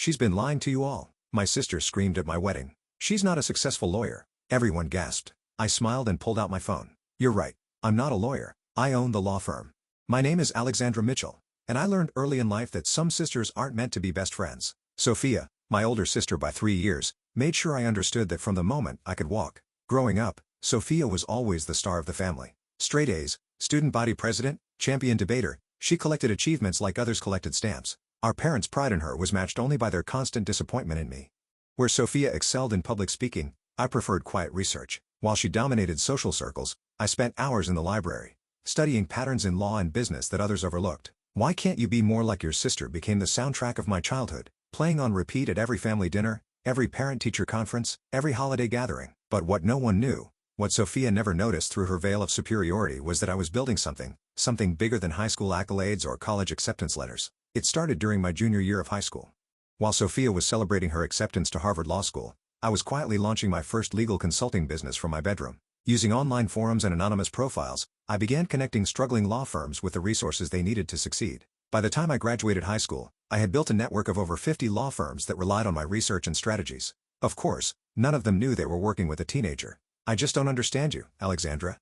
She's been lying to you all, my sister screamed at my wedding. She's not a successful lawyer. Everyone gasped. I smiled and pulled out my phone. You're right. I'm not a lawyer. I own the law firm. My name is Alexandra Mitchell, and I learned early in life that some sisters aren't meant to be best friends. Sophia, my older sister by 3 years, made sure I understood that from the moment I could walk. Growing up, Sophia was always the star of the family. Straight A's, student body president, champion debater, she collected achievements like others collected stamps. Our parents' pride in her was matched only by their constant disappointment in me. Where Sophia excelled in public speaking, I preferred quiet research. While she dominated social circles, I spent hours in the library, studying patterns in law and business that others overlooked. Why Can't You Be More Like Your Sister became the soundtrack of my childhood, playing on repeat at every family dinner, every parent-teacher conference, every holiday gathering. But what no one knew, what Sophia never noticed through her veil of superiority, was that I was building something bigger than high school accolades or college acceptance letters. It started during my junior year of high school. While Sophia was celebrating her acceptance to Harvard Law School, I was quietly launching my first legal consulting business from my bedroom. Using online forums and anonymous profiles, I began connecting struggling law firms with the resources they needed to succeed. By the time I graduated high school, I had built a network of over 50 law firms that relied on my research and strategies. Of course, none of them knew they were working with a teenager. I just don't understand you, Alexandra.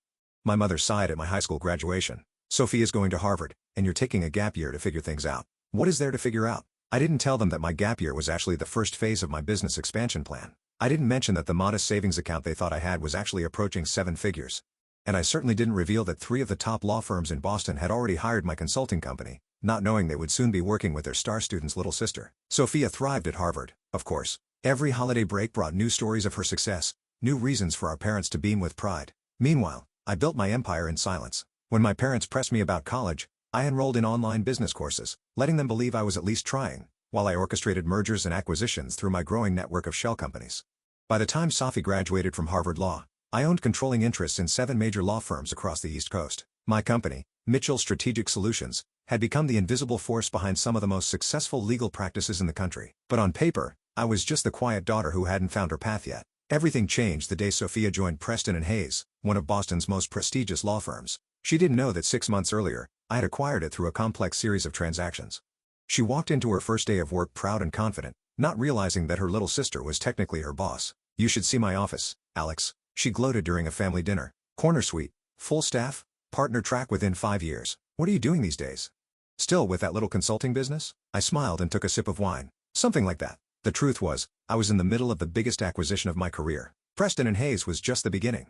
My mother sighed at my high school graduation. Sophia's going to Harvard, and you're taking a gap year to figure things out. What is there to figure out? I didn't tell them that my gap year was actually the first phase of my business expansion plan. I didn't mention that the modest savings account they thought I had was actually approaching 7 figures. And I certainly didn't reveal that 3 of the top law firms in Boston had already hired my consulting company, not knowing they would soon be working with their star student's little sister. Sophia thrived at Harvard, of course. Every holiday break brought new stories of her success, new reasons for our parents to beam with pride. Meanwhile, I built my empire in silence. When my parents pressed me about college, I enrolled in online business courses, letting them believe I was at least trying, while I orchestrated mergers and acquisitions through my growing network of shell companies. By the time Sophie graduated from Harvard Law, I owned controlling interests in 7 major law firms across the East Coast. My company, Mitchell Strategic Solutions, had become the invisible force behind some of the most successful legal practices in the country. But on paper, I was just the quiet daughter who hadn't found her path yet. Everything changed the day Sophia joined Preston and Hayes, one of Boston's most prestigious law firms. She didn't know that 6 months earlier, I had acquired it through a complex series of transactions. She walked into her first day of work proud and confident, not realizing that her little sister was technically her boss. You should see my office, Alex, she gloated during a family dinner. Corner suite, full staff, partner track within 5 years. What are you doing these days? Still with that little consulting business? I smiled and took a sip of wine. Something like that. The truth was, I was in the middle of the biggest acquisition of my career. Preston and Hayes was just the beginning.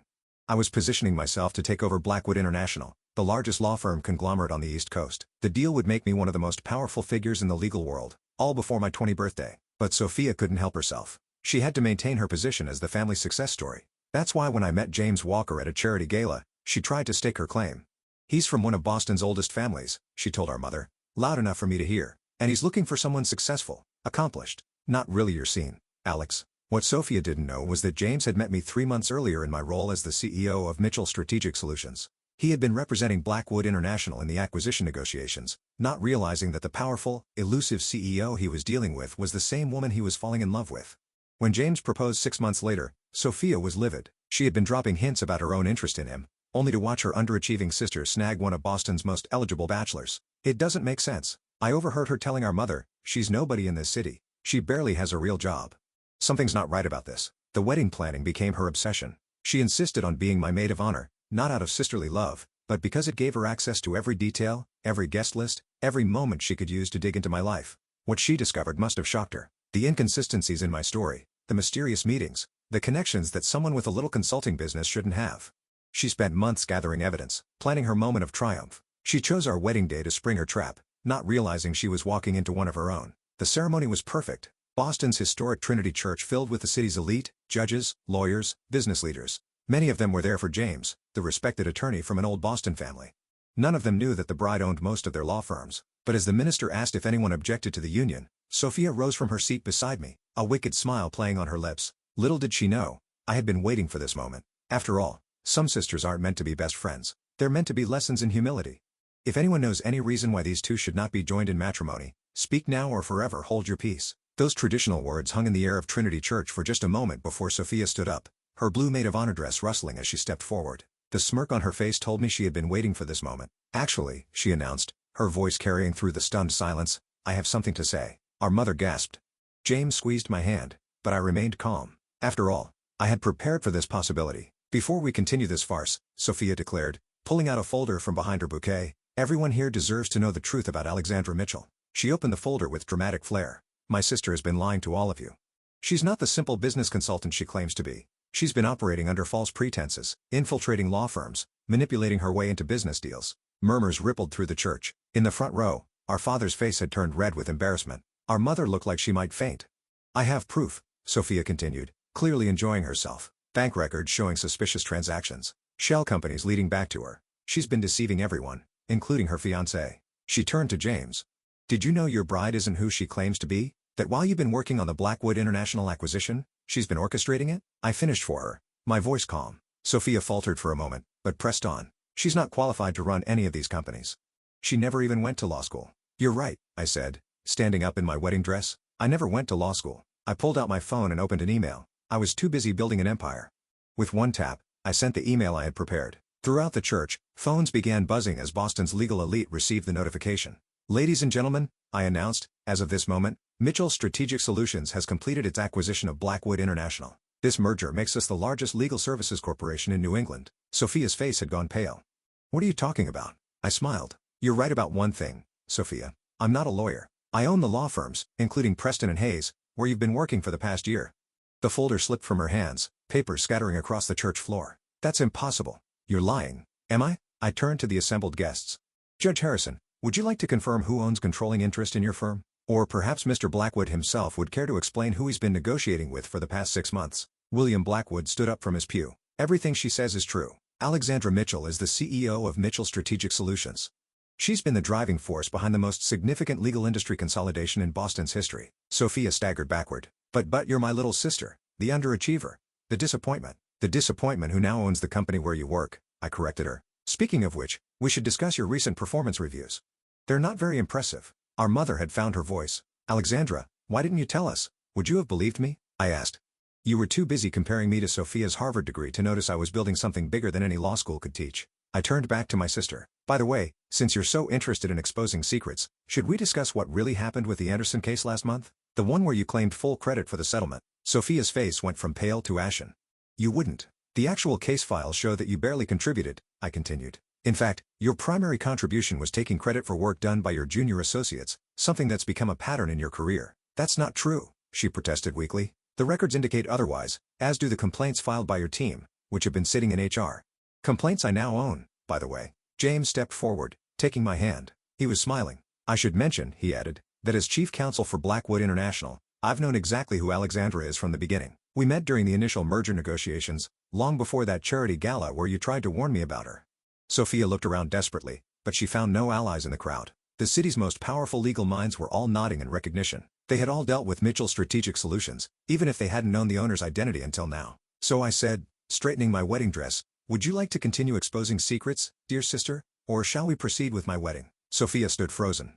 I was positioning myself to take over Blackwood International, the largest law firm conglomerate on the East Coast. The deal would make me one of the most powerful figures in the legal world, all before my 20th birthday. But Sophia couldn't help herself. She had to maintain her position as the family success story. That's why when I met James Walker at a charity gala, she tried to stake her claim. He's from one of Boston's oldest families, she told our mother, loud enough for me to hear. And he's looking for someone successful, accomplished. Not really your scene, Alex. What Sophia didn't know was that James had met me 3 months earlier in my role as the CEO of Mitchell Strategic Solutions. He had been representing Blackwood International in the acquisition negotiations, not realizing that the powerful, elusive CEO he was dealing with was the same woman he was falling in love with. When James proposed 6 months later, Sophia was livid. She had been dropping hints about her own interest in him, only to watch her underachieving sister snag one of Boston's most eligible bachelors. It doesn't make sense. I overheard her telling our mother, she's nobody in this city. She barely has a real job. Something's not right about this. The wedding planning became her obsession. She insisted on being my maid of honor, not out of sisterly love, but because it gave her access to every detail, every guest list, every moment she could use to dig into my life. What she discovered must have shocked her. The inconsistencies in my story, the mysterious meetings, the connections that someone with a little consulting business shouldn't have. She spent months gathering evidence, planning her moment of triumph. She chose our wedding day to spring her trap, not realizing she was walking into one of her own. The ceremony was perfect. Boston's historic Trinity Church filled with the city's elite, judges, lawyers, business leaders. Many of them were there for James, the respected attorney from an old Boston family. None of them knew that the bride owned most of their law firms. But as the minister asked if anyone objected to the union, Sophia rose from her seat beside me, a wicked smile playing on her lips. Little did she know, I had been waiting for this moment. After all, some sisters aren't meant to be best friends. They're meant to be lessons in humility. If anyone knows any reason why these two should not be joined in matrimony, speak now or forever hold your peace. Those traditional words hung in the air of Trinity Church for just a moment before Sophia stood up, her blue maid of honor dress rustling as she stepped forward. The smirk on her face told me she had been waiting for this moment. Actually, she announced, her voice carrying through the stunned silence, I have something to say. Our mother gasped. James squeezed my hand, but I remained calm. After all, I had prepared for this possibility. Before we continue this farce, Sophia declared, pulling out a folder from behind her bouquet, everyone here deserves to know the truth about Alexandra Mitchell. She opened the folder with dramatic flair. My sister has been lying to all of you. She's not the simple business consultant she claims to be. She's been operating under false pretenses, infiltrating law firms, manipulating her way into business deals. Murmurs rippled through the church. In the front row, our father's face had turned red with embarrassment. Our mother looked like she might faint. I have proof, Sophia continued, clearly enjoying herself. Bank records showing suspicious transactions. Shell companies leading back to her. She's been deceiving everyone, including her fiancé. She turned to James. Did you know your bride isn't who she claims to be? That while you've been working on the Blackwood International acquisition, she's been orchestrating it? I finished for her, my voice calm. Sophia faltered for a moment, but pressed on. She's not qualified to run any of these companies. She never even went to law school. You're right, I said, standing up in my wedding dress. I never went to law school. I pulled out my phone and opened an email. I was too busy building an empire. With one tap, I sent the email I had prepared. Throughout the church, phones began buzzing as Boston's legal elite received the notification. Ladies and gentlemen, I announced, as of this moment, Mitchell Strategic Solutions has completed its acquisition of Blackwood International. This merger makes us the largest legal services corporation in New England. Sophia's face had gone pale. What are you talking about? I smiled. You're right about one thing, Sophia. I'm not a lawyer. I own the law firms, including Preston and Hayes, where you've been working for the past year. The folder slipped from her hands, papers scattering across the church floor. That's impossible. You're lying. Am I? I turned to the assembled guests. Judge Harrison, would you like to confirm who owns controlling interest in your firm? Or perhaps Mr. Blackwood himself would care to explain who he's been negotiating with for the past 6 months. William Blackwood stood up from his pew. Everything she says is true. Alexandra Mitchell is the CEO of Mitchell Strategic Solutions. She's been the driving force behind the most significant legal industry consolidation in Boston's history. Sophia staggered backward. But you're my little sister, the underachiever. The disappointment who now owns the company where you work, I corrected her. Speaking of which, we should discuss your recent performance reviews. They're not very impressive. Our mother had found her voice. Alexandra, why didn't you tell us? Would you have believed me? I asked. You were too busy comparing me to Sophia's Harvard degree to notice I was building something bigger than any law school could teach. I turned back to my sister. By the way, since you're so interested in exposing secrets, should we discuss what really happened with the Anderson case last month? The one where you claimed full credit for the settlement. Sophia's face went from pale to ashen. You wouldn't. The actual case files show that you barely contributed, I continued. In fact, your primary contribution was taking credit for work done by your junior associates, something that's become a pattern in your career. That's not true, she protested weakly. The records indicate otherwise, as do the complaints filed by your team, which have been sitting in HR. Complaints I now own, by the way. James stepped forward, taking my hand. He was smiling. I should mention, he added, that as chief counsel for Blackwood International, I've known exactly who Alexandra is from the beginning. We met during the initial merger negotiations, long before that charity gala where you tried to warn me about her. Sophia looked around desperately, but she found no allies in the crowd. The city's most powerful legal minds were all nodding in recognition. They had all dealt with Mitchell Strategic Solutions, even if they hadn't known the owner's identity until now. So I said, straightening my wedding dress, would you like to continue exposing secrets, dear sister, or shall we proceed with my wedding? Sophia stood frozen.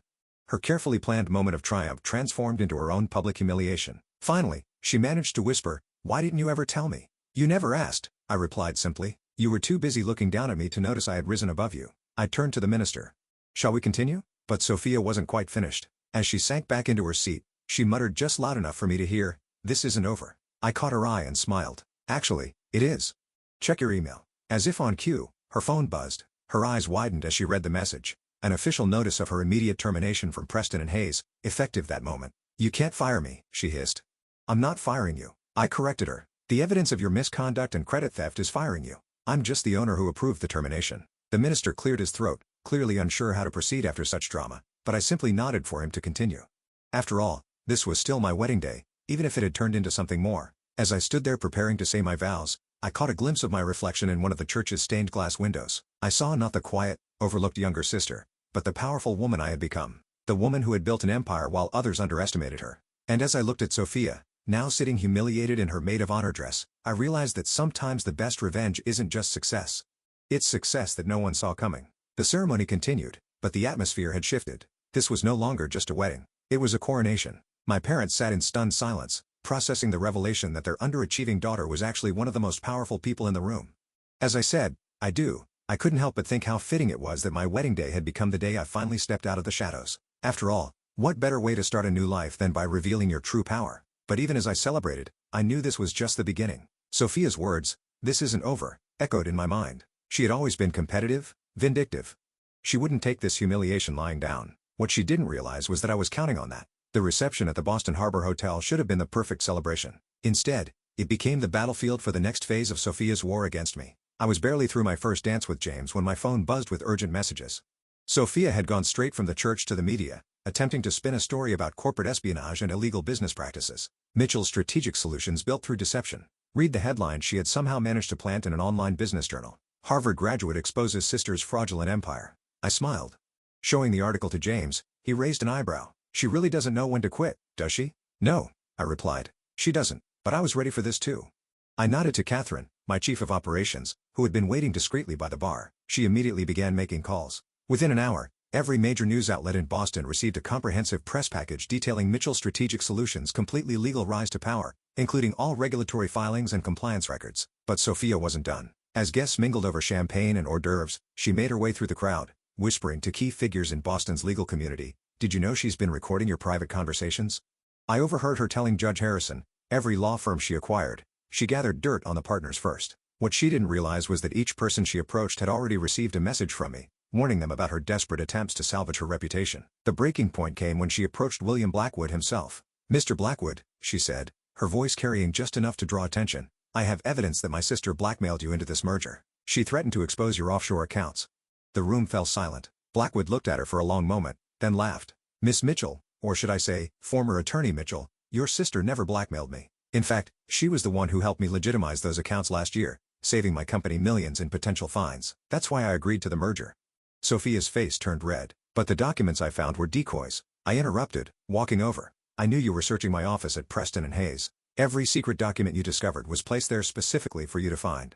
Her carefully planned moment of triumph transformed into her own public humiliation. Finally, she managed to whisper, why didn't you ever tell me? You never asked, I replied simply. You were too busy looking down at me to notice I had risen above you. I turned to the minister. Shall we continue? But Sophia wasn't quite finished. As she sank back into her seat, she muttered just loud enough for me to hear, this isn't over. I caught her eye and smiled. Actually, it is. Check your email. As if on cue, her phone buzzed. Her eyes widened as she read the message. An official notice of her immediate termination from Preston and Hayes, effective that moment. You can't fire me, she hissed. I'm not firing you. I corrected her. The evidence of your misconduct and credit theft is firing you. I'm just the owner who approved the termination. The minister cleared his throat, clearly unsure how to proceed after such drama, but I simply nodded for him to continue. After all, this was still my wedding day, even if it had turned into something more. As I stood there preparing to say my vows, I caught a glimpse of my reflection in one of the church's stained glass windows. I saw not the quiet, overlooked younger sister, but the powerful woman I had become. The woman who had built an empire while others underestimated her. And as I looked at Sophia, now sitting humiliated in her maid of honor dress, I realized that sometimes the best revenge isn't just success. It's success that no one saw coming. The ceremony continued, but the atmosphere had shifted. This was no longer just a wedding. It was a coronation. My parents sat in stunned silence, processing the revelation that their underachieving daughter was actually one of the most powerful people in the room. As I said, I couldn't help but think how fitting it was that my wedding day had become the day I finally stepped out of the shadows. After all, What better way to start a new life than by revealing your true power? But even as I celebrated, I knew this was just the beginning. Sophia's words, "This isn't over," echoed in my mind. She had always been competitive, vindictive. She wouldn't take this humiliation lying down. What she didn't realize was that I was counting on that. The reception at the Boston Harbor Hotel should have been the perfect celebration. Instead, it became the battlefield for the next phase of Sophia's war against me. I was barely through my first dance with James when my phone buzzed with urgent messages. Sophia had gone straight from the church to the media, attempting to spin a story about corporate espionage and illegal business practices. Mitchell's strategic solutions built through deception. Read the headline she had somehow managed to plant in an online business journal. Harvard graduate exposes sister's fraudulent empire. I smiled. Showing the article to James, he raised an eyebrow. She really doesn't know when to quit, does she? No, I replied. She doesn't, but I was ready for this too. I nodded to Catherine, my chief of operations, who had been waiting discreetly by the bar. She immediately began making calls. Within an hour, every major news outlet in Boston received a comprehensive press package detailing Mitchell's strategic solutions' completely legal rise to power, including all regulatory filings and compliance records. But Sophia wasn't done. As guests mingled over champagne and hors d'oeuvres, she made her way through the crowd, whispering to key figures in Boston's legal community, "Did you know she's been recording your private conversations?" I overheard her telling Judge Harrison, every law firm she acquired, she gathered dirt on the partners first. What she didn't realize was that each person she approached had already received a message from me, warning them about her desperate attempts to salvage her reputation. The breaking point came when she approached William Blackwood himself. "Mr. Blackwood," she said, her voice carrying just enough to draw attention, "I have evidence that my sister blackmailed you into this merger. She threatened to expose your offshore accounts." The room fell silent. Blackwood looked at her for a long moment, then laughed. "Miss Mitchell, or should I say, former attorney Mitchell, your sister never blackmailed me. In fact, she was the one who helped me legitimize those accounts last year, saving my company millions in potential fines. That's why I agreed to the merger." Sophia's face turned red. "But the documents I found were decoys," I interrupted, walking over. "I knew you were searching my office at Preston and Hayes. Every secret document you discovered was placed there specifically for you to find."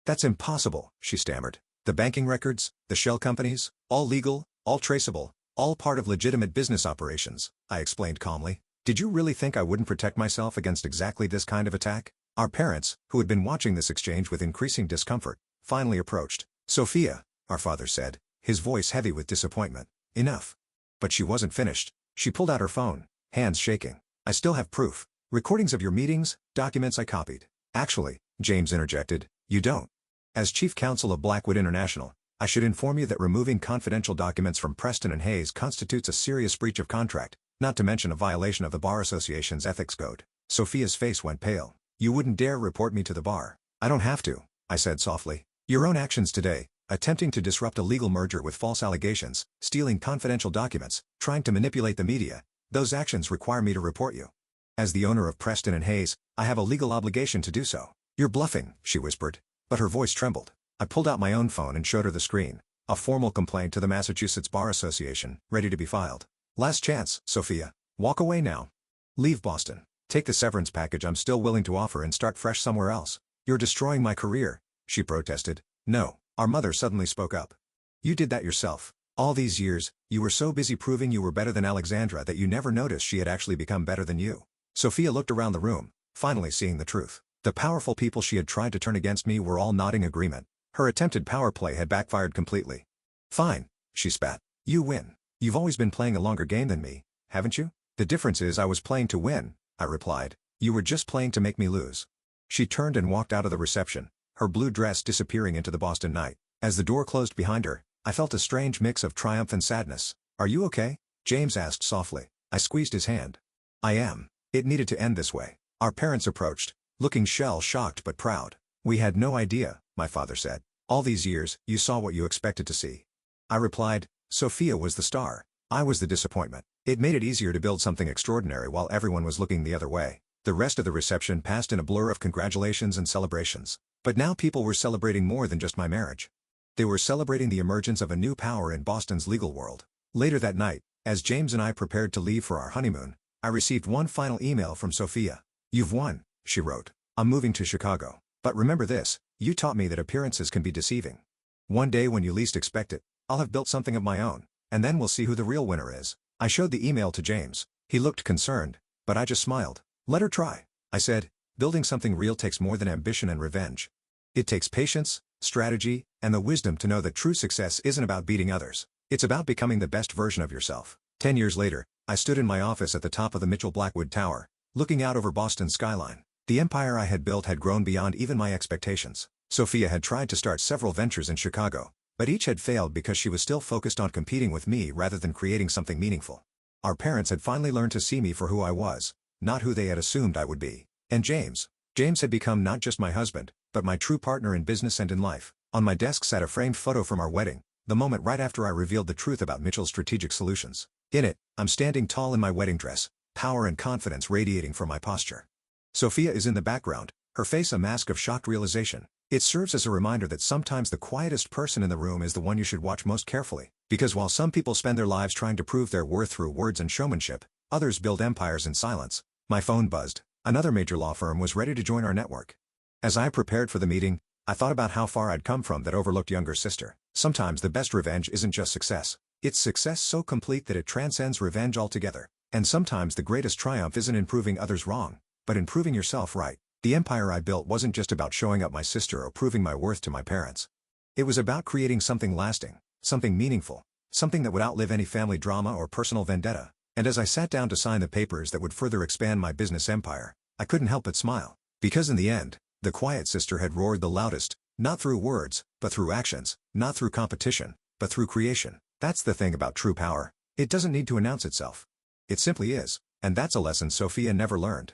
"That's impossible," she stammered. "The banking records, the shell companies, all legal, all traceable, all part of legitimate business operations," I explained calmly. "Did you really think I wouldn't protect myself against exactly this kind of attack?" Our parents, who had been watching this exchange with increasing discomfort, finally approached. "Sophia," our father said, his voice heavy with disappointment. "Enough." But she wasn't finished. She pulled out her phone, hands shaking. "I still have proof. Recordings of your meetings, documents I copied." "Actually," James interjected, "you don't. As chief counsel of Blackwood International, I should inform you that removing confidential documents from Preston and Hayes constitutes a serious breach of contract, not to mention a violation of the Bar Association's ethics code." Sophia's face went pale. "You wouldn't dare report me to the bar." "I don't have to," I said softly. "Your own actions today, attempting to disrupt a legal merger with false allegations, stealing confidential documents, trying to manipulate the media, those actions require me to report you. As the owner of Preston and Hayes, I have a legal obligation to do so." "You're bluffing," she whispered. But her voice trembled. I pulled out my own phone and showed her the screen. A formal complaint to the Massachusetts Bar Association, ready to be filed. "Last chance, Sophia. Walk away now. Leave Boston. Take the severance package I'm still willing to offer and start fresh somewhere else." "You're destroying my career," she protested. "No," our mother suddenly spoke up. "You did that yourself. All these years, you were so busy proving you were better than Alexandra that you never noticed she had actually become better than you." Sophia looked around the room, finally seeing the truth. The powerful people she had tried to turn against me were all nodding agreement. Her attempted power play had backfired completely. "Fine," she spat. "You win. You've always been playing a longer game than me, haven't you?" "The difference is I was playing to win," I replied. "You were just playing to make me lose." She turned and walked out of the reception, her blue dress disappearing into the Boston night. As the door closed behind her, I felt a strange mix of triumph and sadness. "Are you okay?" James asked softly. I squeezed his hand. "I am. It needed to end this way." Our parents approached, looking shell-shocked but proud. "We had no idea," my father said. "All these years, you saw what you expected to see." I replied, "Sophia was the star. I was the disappointment." It made it easier to build something extraordinary while everyone was looking the other way. The rest of the reception passed in a blur of congratulations and celebrations. But now people were celebrating more than just my marriage. They were celebrating the emergence of a new power in Boston's legal world. Later that night, as James and I prepared to leave for our honeymoon, I received one final email from Sophia. "You've won," she wrote. "I'm moving to Chicago. But remember this, you taught me that appearances can be deceiving. One day when you least expect it, I'll have built something of my own, and then we'll see who the real winner is." I showed the email to James. He looked concerned, but I just smiled. "Let her try," I said. "Building something real takes more than ambition and revenge. It takes patience, strategy, and the wisdom to know that true success isn't about beating others. It's about becoming the best version of yourself." 10 years later, I stood in my office at the top of the Mitchell Blackwood Tower, looking out over Boston's skyline. The empire I had built had grown beyond even my expectations. Sophia had tried to start several ventures in Chicago, but each had failed because she was still focused on competing with me rather than creating something meaningful. Our parents had finally learned to see me for who I was, not who they had assumed I would be. And James had become not just my husband, but my true partner in business and in life. On my desk sat a framed photo from our wedding, the moment right after I revealed the truth about Mitchell's strategic solutions. In it, I'm standing tall in my wedding dress, power and confidence radiating from my posture. Sophia is in the background, her face a mask of shocked realization. It serves as a reminder that sometimes the quietest person in the room is the one you should watch most carefully. Because while some people spend their lives trying to prove their worth through words and showmanship, others build empires in silence. My phone buzzed. Another major law firm was ready to join our network. As I prepared for the meeting, I thought about how far I'd come from that overlooked younger sister. Sometimes the best revenge isn't just success. It's success so complete that it transcends revenge altogether. And sometimes the greatest triumph isn't in proving others wrong, but in proving yourself right. The empire I built wasn't just about showing up my sister or proving my worth to my parents. It was about creating something lasting, something meaningful, something that would outlive any family drama or personal vendetta. And as I sat down to sign the papers that would further expand my business empire, I couldn't help but smile. Because in the end, the quiet sister had roared the loudest, not through words, but through actions, not through competition, but through creation. That's the thing about true power. It doesn't need to announce itself. It simply is, and that's a lesson Sophia never learned.